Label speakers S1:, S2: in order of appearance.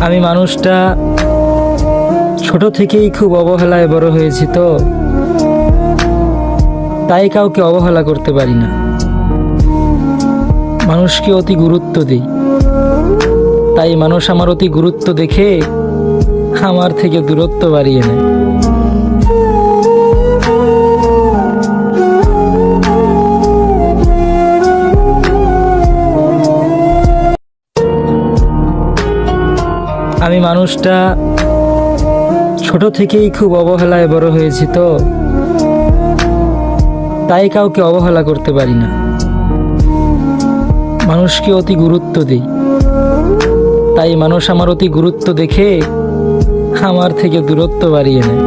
S1: আমি মানুষটা ছোট থেকেই খুব অবহেলায় বড় হয়েছি, তো তাই কাউকে অবহেলা করতে পারি না। মানুষকে অতি গুরুত্ব দিই, তাই মানুষ আমার অতি গুরুত্ব দেখে আমার থেকে দূরত্ব বাড়িয়ে নেয়। আমি মানুষটা ছোট থেকেই খুব অবহেলায় বড় হয়েছি, তো তাই কাউকে অবহেলা করতে পারি না। মানুষকে অতি গুরুত্ব দিই, তাই মানুষ আমার অতি গুরুত্ব দেখে আমার থেকে দূরত্ব বাড়িয়ে নেয়।